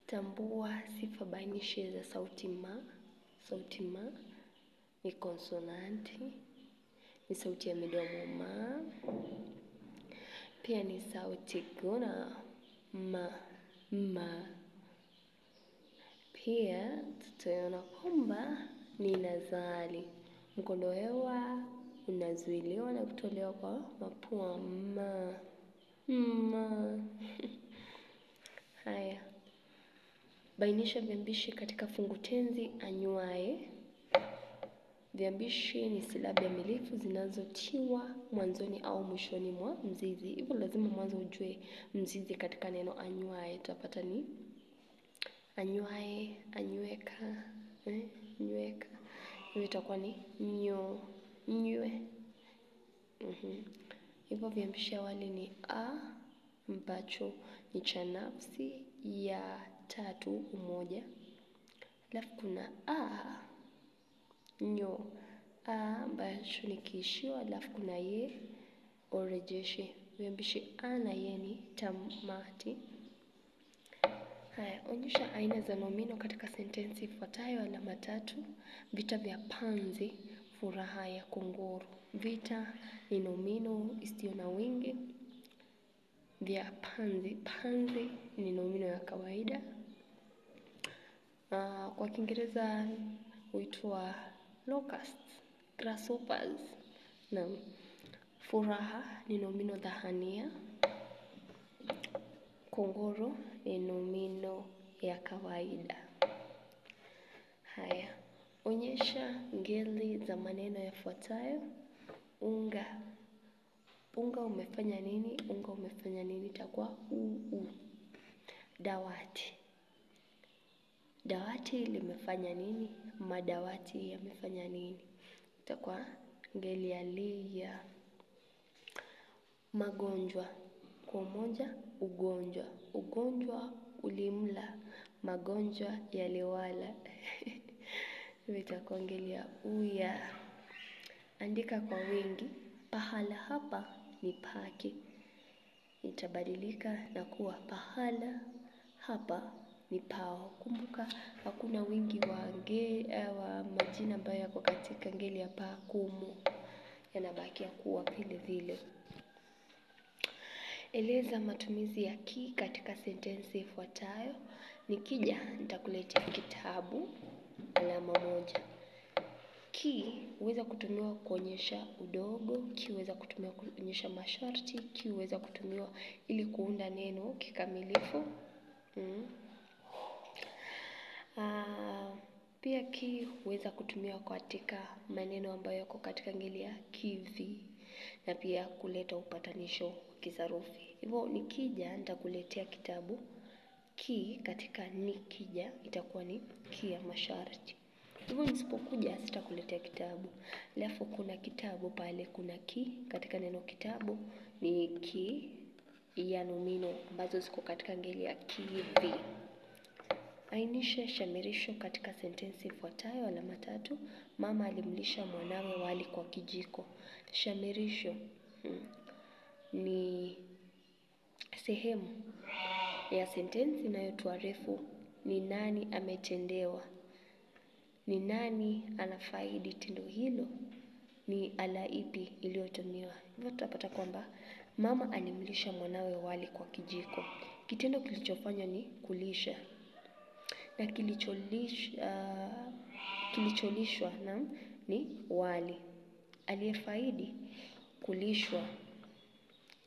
Tambua sifa bainishi za sauti ma. Sauti ma ni konsonanti, ni sauti ya midomo ma. Pia ni sauti guna ma, ma. Pia tutaona kwamba ni nazali. Mkondo hewa unazuiliwa na kutolewa kwa mapua ma, ma. Haya. Bainisha viambishi katika fungu tenzi anywaye. Viambishi ni silabi amilifu zinazotiwa mwanzoni au mwishoni mwa mzizi. Hivyo lazima mwanzo ujue mzizi katika neno anywaye. Tutapata ni anywaye, anyweka, nyweka. Hivyo itakuwa ni nyo, nywe. Hivyo viambishi awali ni a, ambacho ni cha nafsi ya tatu umoja. Alafu kuna a, nyo, a ambacho ni kiishio. Alafu kuna ye, orejeshi. Viambishi a na ye ni tamati. Haya, onyesha aina za nomino katika sentensi ifuatayo. Alama tatu. Vita vya panzi, furaha ya kunguru. Vita ni nomino isiyo na wingi. Vya panzi, panzi ni nomino ya kawaida. Kwa Kiingereza huitwa locusts, grasshoppers. Na furaha ni nomino dhahania. Kongoro ni nomino ya kawaida. Haya, onyesha ngeli za maneno yafuatayo. Unga. Unga umefanya nini? Unga umefanya nini? Itakuwa u. Dawati. Dawati limefanya nini? Madawati yamefanya nini? Itakuwa ngeli ya lia. Magonjwa. Kwa umoja, ugonjwa. Ugonjwa ulimla, magonjwa yaliwala. Itakuwa ngeli ya uya. Andika kwa wingi. Pahala hapa ni paki. Itabadilika na kuwa pahala hapa ni pao. Kumbuka hakuna wingi wa majina ambayo yako katika ngeli ya pa, kumu. Yanabakia kuwa vile vile. Eleza matumizi ya ki katika sentensi ifuatayo. Nikija nitakuletea kitabu. Alama moja. Ki huweza kutumiwa kuonyesha udogo. Ki huweza kutumiwa kuonyesha masharti. Ki huweza kutumiwa ili kuunda neno kikamilifu. Pia ki huweza kutumiwa katika maneno ambayo yako katika ngeli ya kivi. Na pia kuleta upatanisho kisarufi. Hivyo nikija nitakuletea kitabu. Ki katika nikija itakuwa ni ki ya masharti. Hivyo nisipokuja sitakuletea kitabu. Alafu kuna kitabu pale, kuna ki katika neno kitabu ni ki ya nomino ambazo ziko katika ngeli ya kivi. Ainisha shamirisho katika sentensi ifuatayo. Alama tatu. Mama alimlisha mwanawe wali kwa kijiko. Shamirisho ni sehemu ya sentensi inayotuarifu ni nani ametendewa, ni nani anafaidi tendo hilo, ni ala ipi iliyotumiwa. Hivyo tutapata kwamba mama alimlisha mwanawe wali kwa kijiko. Kitendo kilichofanywa ni kulisha, na kilicholishwa ni wali. Aliyefaidi kulishwa,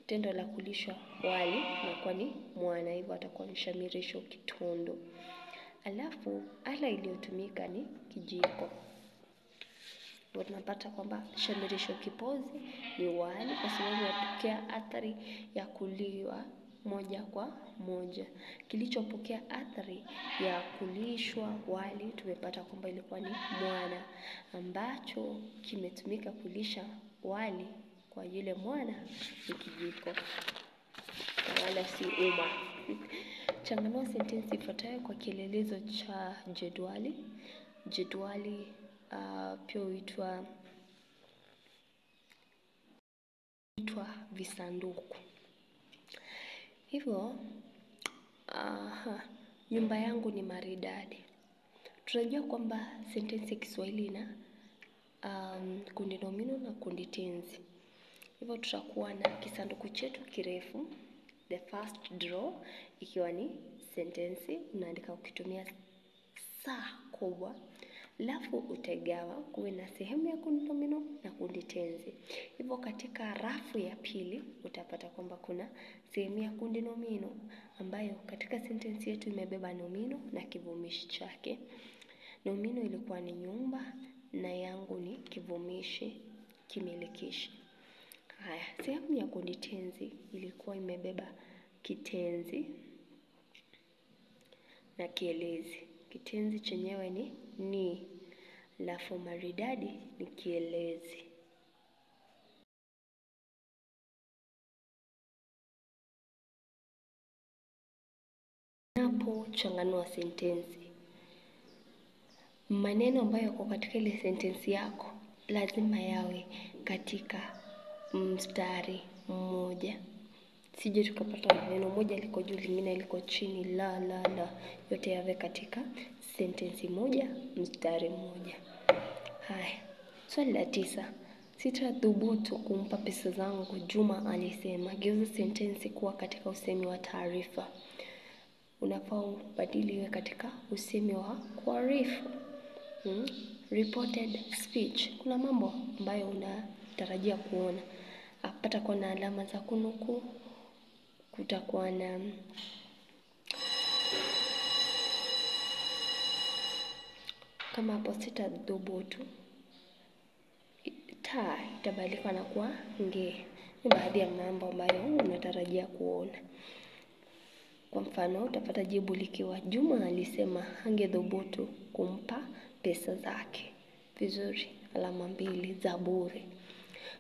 tendo la kulishwa wali na kwa ni mwana. Hivyo atakuwa ni shamirisho kitondo. Alafu ala iliyotumika ni kijiko. Hivyo tunapata kwamba shamirisho kipozi ni wali kwa sababu yapokea athari ya kuliwa moja kwa moja. Kilichopokea athari ya kulishwa wali tumepata kwamba ilikuwa ni mwana, ambacho kimetumika kulisha wali kwa yule mwana ni kijiko wala si uma. Changanua sentensi ifuatayo kwa kielelezo cha jedwali. Jedwali pia huitwa visanduku. Hivyo Nyumba yangu ni maridadi. Tunajua kwamba sentensi ya Kiswahili ina kundi nomino na kundi tenzi. Hivyo tutakuwa na kisanduku chetu kirefu, the first draw, ikiwa ni sentensi, unaandika ukitumia saa kubwa. Alafu utagawa kuwe na sehemu ya kundi nomino na kundi tenzi. Hivyo katika rafu ya pili utapata kwamba kuna sehemu ya kundi nomino ambayo katika sentensi yetu imebeba nomino na kivumishi chake. Nomino ilikuwa ni nyumba na yangu ni kivumishi kimilikishi. Haya, sehemu ya kundi tenzi ilikuwa imebeba kitenzi na kielezi. Kitenzi chenyewe ni, alafu maridadi ni kielezi. Unapochanganua sentensi, maneno ambayo yako katika ile sentensi yako lazima yawe katika mstari mmoja. Sije tukapata neno moja liko juu lingine liko chini, la. Yote yawe katika sentensi moja, mstari mmoja. Haya, swali la 9. Sitathubutu kumpa pesa zangu, Juma alisema. Geuza sentensi kuwa katika usemi wa taarifa. Unafaa ubadili iwe katika usemi wa kuarifu. Reported speech. Kuna mambo ambayo unatarajia kuona. Patakuwa na alama za kunukuu. Kutakuwa na kama hapo sitathubutu, itabadilika na kuwa nge. Ni baadhi ya mambo ambayo unatarajia kuona. Kwa mfano utapata jibu likiwa Juma alisema hangethubutu kumpa pesa zake. Vizuri, alama 2 za bure.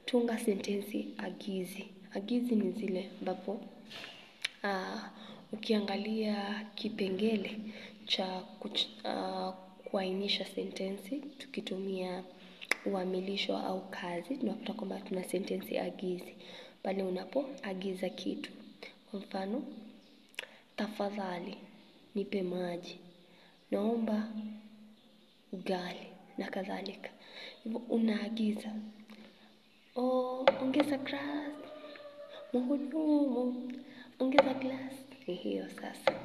Tunga sentensi agizi. Agizi ni zile ambapo ukiangalia kipengele cha kuainisha sentensi tukitumia uamilisho au kazi, tunapata kwamba tuna sentensi agizi pale unapoagiza kitu. Kwa mfano, tafadhali nipe maji, naomba ugali na kadhalika. Hivyo unaagiza, ongeza glass, mhudumu, ongeza glass. Ni hiyo sasa.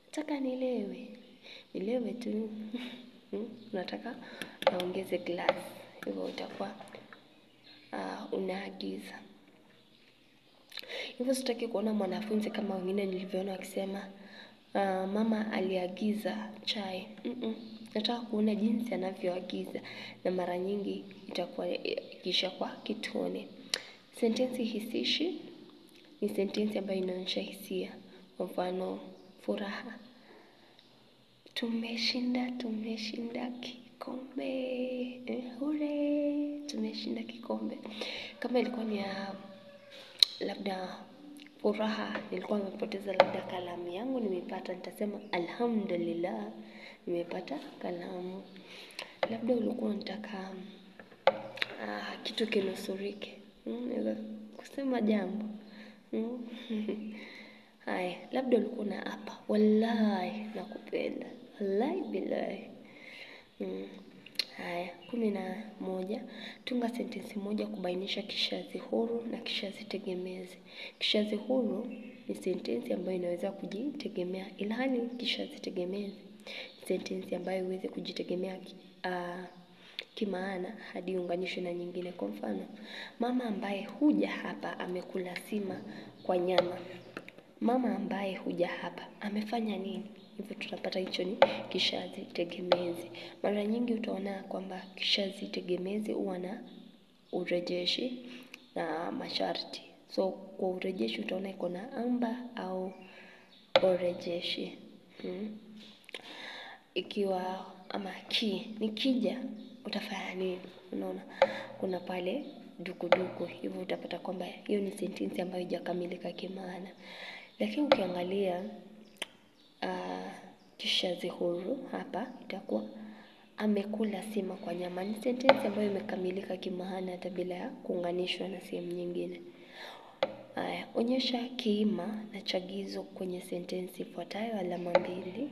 Nataka nilewe tu. Nataka naongeze glass. Hivyo utakuwa unaagiza. Hivyo sitaki kuona mwanafunzi kama wengine nilivyoona wakisema mama aliagiza chai. Nataka kuona jinsi anavyoagiza, na mara nyingi itakuwa ikisha kwa kitone. Sentensi hisishi ni sentensi ambayo inaonyesha hisia. Kwa mfano, furaha, tumeshinda kikombe, hurray, tumeshinda kikombe. Kama ilikuwa ni labda furaha, nilikuwa nimepoteza labda kalamu yangu, nimeipata, nitasema alhamdulillah, nimepata kalamu. Labda ulikuwa unataka kitu kinusurike, kusema jambo. Haya, labda ulikuwa unaapa, wallahi nakupenda, wallahi billahi. Haya, 11. Tunga sentensi moja kubainisha kishazi huru na kishazi tegemezi. Kishazi huru ni sentensi ambayo inaweza kujitegemea, ilhali kishazi tegemezi ni sentensi ambayo huwezi kujitegemea kimaana hadi unganishwe na nyingine. Kwa mfano, mama ambaye huja hapa amekula sima kwa nyama. Mama ambaye huja hapa amefanya nini? Hivyo tunapata hicho ni kishazi tegemezi. Mara nyingi utaona kwamba kishazi tegemezi huwa na urejeshi na masharti. So kwa urejeshi utaona iko na amba au urejeshi. Ikiwa ama nikija utafanya nini? Unaona kuna pale dukuduku. Hivyo utapata kwamba hiyo ni sentensi ambayo haijakamilika kimaana. Lakini ukiangalia kishazi huru hapa itakuwa amekula sima kwa nyama. Ni sentensi ambayo imekamilika kimaana hata bila ya kuunganishwa na sehemu nyingine. Onyesha kiima na chagizo kwenye sentensi ifuatayo. Alama 2.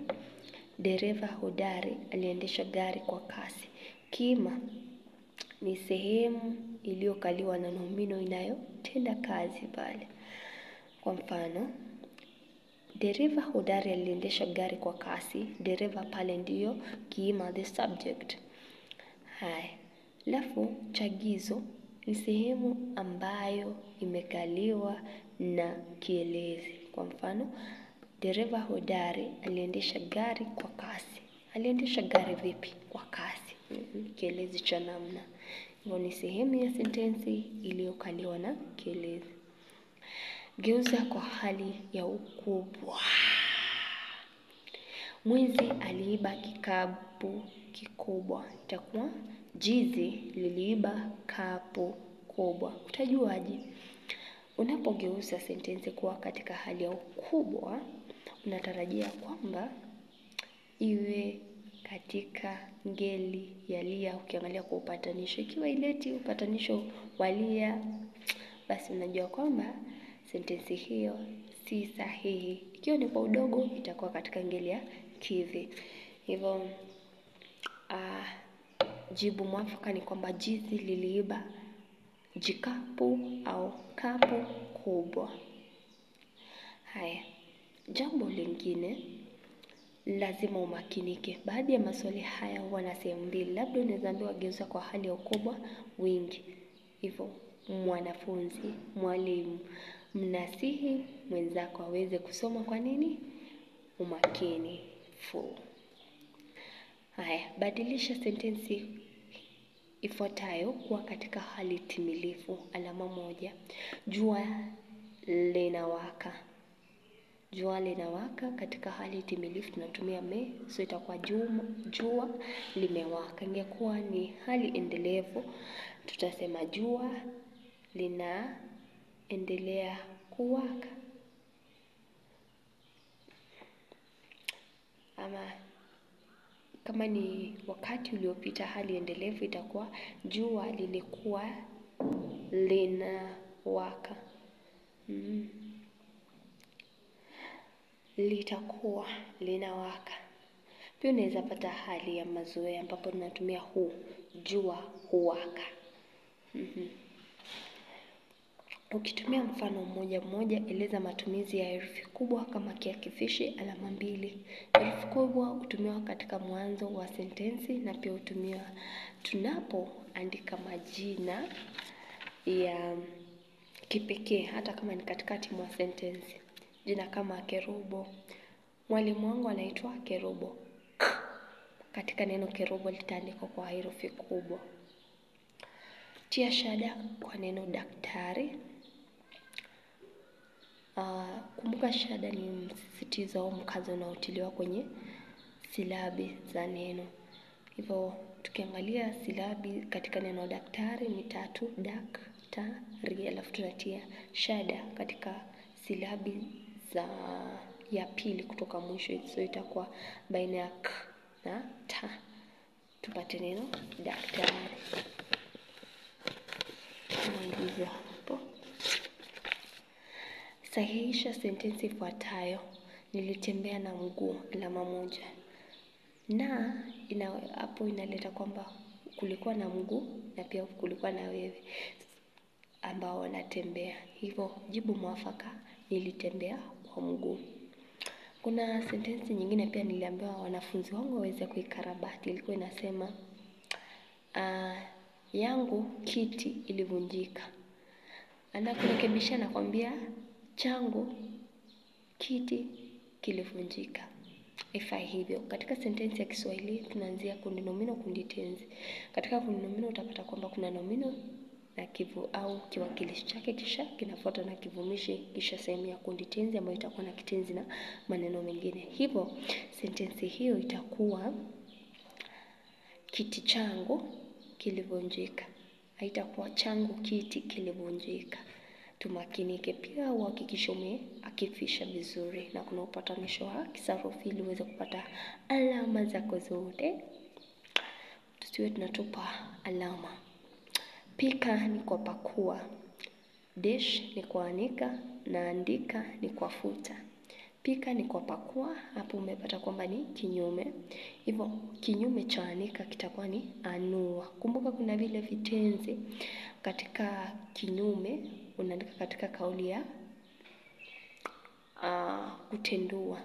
Dereva hodari aliendesha gari kwa kasi. Kiima ni sehemu iliyokaliwa na nomino inayotenda kazi pale. Kwa mfano, dereva hodari aliendesha gari kwa kasi. Dereva pale ndiyo kiima, the subject. Alafu chagizo ni sehemu ambayo imekaliwa na kielezi. Kwa mfano, dereva hodari aliendesha gari kwa kasi. Aliendesha gari vipi? Kwa kasi. Kielezi cha namna. Hivyo ni sehemu ya sentensi iliyokaliwa na kielezi. Geuza kwa hali ya ukubwa. Mwizi aliiba kikapu kikubwa. Itakuwa jizi liliiba kapu kubwa. Utajuaje? Unapogeuza sentensi kuwa katika hali ya ukubwa, unatarajia kwamba iwe katika ngeli ya lia. Ukiangalia kwa upatanisho, ikiwa ileti upatanisho walia, basi unajua kwamba sentensi hiyo si sahihi. Ikiwa ni kwa udogo, itakuwa katika ngeli ya kivi. Hivyo jibu mwafaka ni kwamba jizi liliiba jikapu au kapu kubwa. Jambo lingine, lazima umakinike. Baadhi ya maswali haya huwa na sehemu mbili. Labda unaweza ambiwa geuza kwa hali ya ukubwa, wingi. Hivyo mwanafunzi, mwalimu, mnasihi mwenzako aweze kusoma kwa nini? Umakinifu. Badilisha sentensi ifuatayo kuwa katika hali timilifu. Alama 1. Jua linawaka. Jua linawaka. Katika hali timilifu tunatumia me, so itakuwa jua limewaka. Ingekuwa ni hali endelevu, tutasema jua linaendelea kuwaka. Ama kama ni wakati uliopita, hali endelevu itakuwa jua lilikuwa linawaka. Litakuwa linawaka. Pia unaweza pata hali ya mazoea ambapo tunatumia jua huwaka. Ukitumia mfano mmoja, eleza matumizi ya herufi kubwa kama kiakifishi. Alama 2. Herufi kubwa hutumiwa katika mwanzo wa sentensi na pia hutumiwa tunapoandika majina ya kipekee hata kama ni katikati mwa sentensi. Jina kama Kerubo. Mwalimu wangu anaitwa Kerubo. Katika neno Kerubo litaandikwa kwa herufi kubwa. Tia shada kwa neno daktari. Kumbuka shada ni msisitizo au mkazo unaotiliwa kwenye silabi za neno. Hivyo tukiangalia silabi katika neno daktari ni 3, daktari. Alafu tunatia shada katika silabi ya pili kutoka mwisho. So itakuwa baina ya k na ta. Tupate neno daktari. Tumalize hapo. Sahihisha sentensi ifuatayo. Nilitembea na mguu. Alama 1. Na hapo inaleta kwamba kulikuwa na mguu na pia kulikuwa na wewe ambao wanatembea. Hivyo jibu mwafaka, nilitembea kwa mguu. Kuna sentensi nyingine pia niliambiwa wanafunzi wangu waweze kuikarabati. Ilikuwa inasema yangu kiti ilivunjika. Anakurekebisha na kwambia changu kiti kilivunjika. Ifai hivyo. Katika sentensi ya Kiswahili tunaanzia kundi nomino, kundi tenzi. Katika kundi nomino utapata kwamba kuna nomino na kivu au kiwakilishi chake, kisha kinafuata na kivumishi, kisha sehemu ya kundi tenzi ambayo itakuwa na kitenzi na maneno mengine. Hivyo sentensi hiyo itakuwa kiti changu kilivunjika. Haitakuwa changu kiti kilivunjika. Tumakinike pia uhakikishe umeakifisha vizuri na kuna upatanisho wa kisarufi ili uweze kupata alama zako zote. Tusiwe tunatupa alama. Pika ni kwa pakua. Dish ni kuanika na andika ni kwa futa. Pika ni kwa pakua, hapo umepata kwamba ni kinyume. Hivyo kinyume cha anika kitakuwa ni anua. Kumbuka kuna vile vitenzi katika kinyume unaandika katika kauli ya kutendua.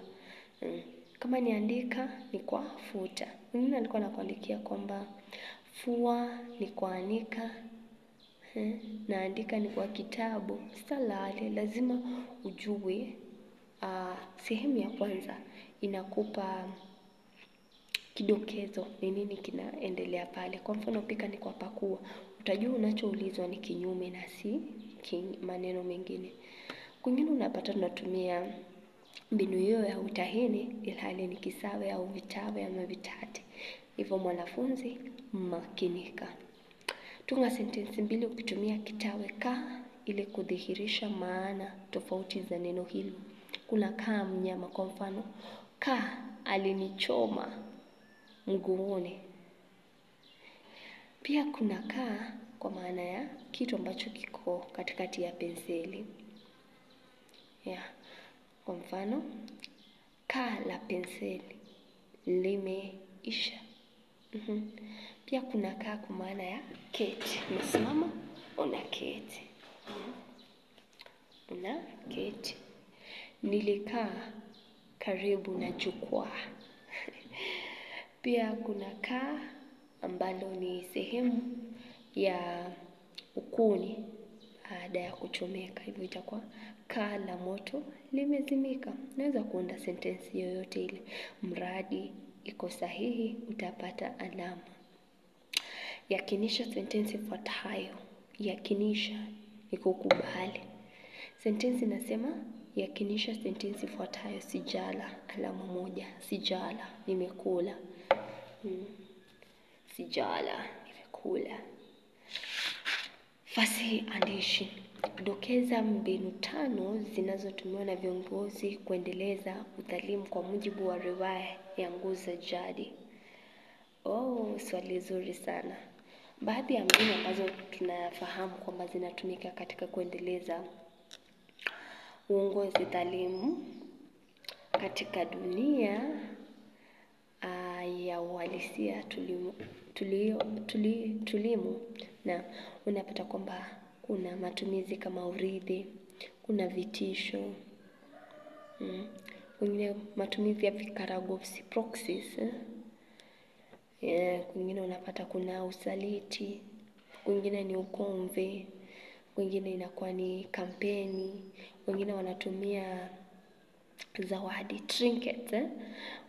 Kama ni andika ni kwa futa. Mwingine alikuwa anakuandikia kwamba fua ni kuanika na andika ni kwa kitabu. Salale, lazima ujue sehemu ya kwanza inakupa kidokezo ni nini kinaendelea pale. Kwa mfano pika ni kwa pakua, utajua unachoulizwa ni kinyume na si maneno mengine. Kwingine unapata tunatumia mbinu hiyo ya utahini ilhali ni kisawe au vitawe ama vitate. Hivyo mwanafunzi makinika. Tunga sentensi mbili ukitumia kitawe ka ili kudhihirisha maana tofauti za neno hilo. Kuna kaa mnyama, kwa mfano ka alinichoma mguuni. Pia kuna kaa kwa maana ya kitu ambacho kiko katikati ya penseli. Kwa mfano kaa la penseli limeisha. Pia kuna kaa kwa maana ya keti. Umesimama unaketi. Unaketi. Nilikaa karibu na jukwaa. Pia kuna kaa ambalo ni sehemu ya ukuni baada ya kuchomeka. Hivyo itakuwa kaa la moto limezimika. Naweza kuunda sentensi yoyote ile. Mradi iko sahihi utapata alama. Yakinisha sentensi ifuatayo. Yakinisha ni kukubali. Sentensi nasema yakinisha sentensi ifuatayo. Sijala, alama moja. Sijala, nimekula. Sijala, nimekula. Fasihi andishi. Dokeza mbinu 5 zinazotumiwa na viongozi kuendeleza udhalimu kwa mujibu wa riwaya ya Nguzo za Jadi. Swali zuri sana. Baadhi ya mbinu ambazo tunafahamu kwamba zinatumika katika kuendeleza uongozi dhalimu katika dunia ya uhalisia tulimu, na unapata kwamba kuna matumizi kama urithi, kuna vitisho, kuna matumizi ya vikaragosi proxies, kwingine unapata kuna usaliti, kwingine ni ugomvi, kwingine inakuwa ni kampeni, wengine wanatumia zawadi trinkets.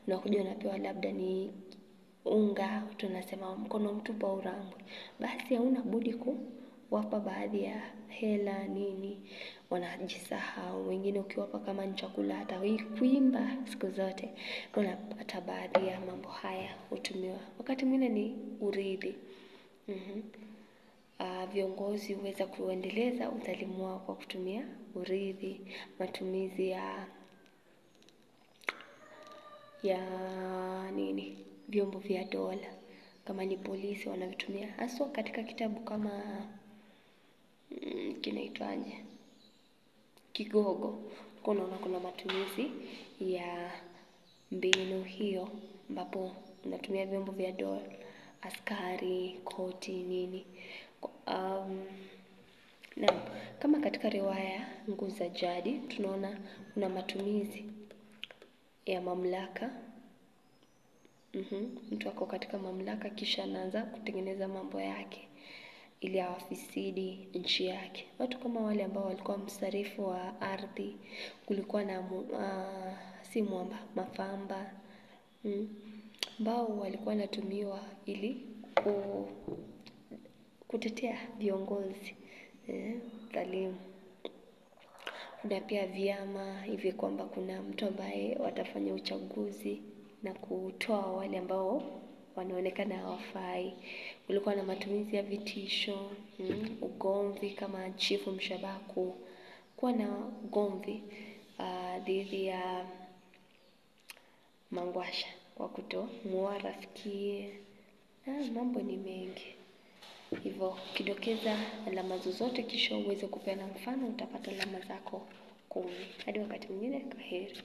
Unakuja unapewa labda ni unga, tunasema mkono mtupu haurambwi. Basi hauna budi kuwapa baadhi ya hela nini, wanajisahau. Wengine ukiwapa kama ni chakula hata kuimba siku zote. Unapata baadhi ya mambo haya hutumiwa. Wakati mwingine ni urithi. Viongozi huweza kuendeleza udhalimu wao kwa kutumia urithi, matumizi ya vyombo vya dola. Kama ni polisi wanavitumia haswa katika kitabu kama kinaitwaje, Kigogo. Unaona kuna matumizi ya mbinu hiyo ambapo unatumia vyombo vya dola, askari, koti nini. Na kama katika riwaya Nguzo za Jadi tunaona kuna matumizi ya mamlaka. Mtu ako katika mamlaka kisha anaanza kutengeneza mambo yake ili awafisidi nchi yake. Watu kama wale ambao walikuwa msarifu wa ardhi, kulikuwa na mafamba ambao walikuwa natumiwa ili kutetea viongozi dhalimu. Kuna pia vyama hivi kwamba kuna mtu ambaye watafanya uchaguzi na kutoa wale ambao wanaonekana hawafai. Kulikuwa na matumizi ya vitisho, ugomvi kama chifu Mshabaku kuwa na ugomvi dhidi ya Mangwasha kwa kutomuoa rafikiye. Mambo ni mengi. Hivyo ukidokeza alama zozote kisha uweze kupeana mfano, utapata alama zako 10. Hadi wakati mwingine, kwaheri.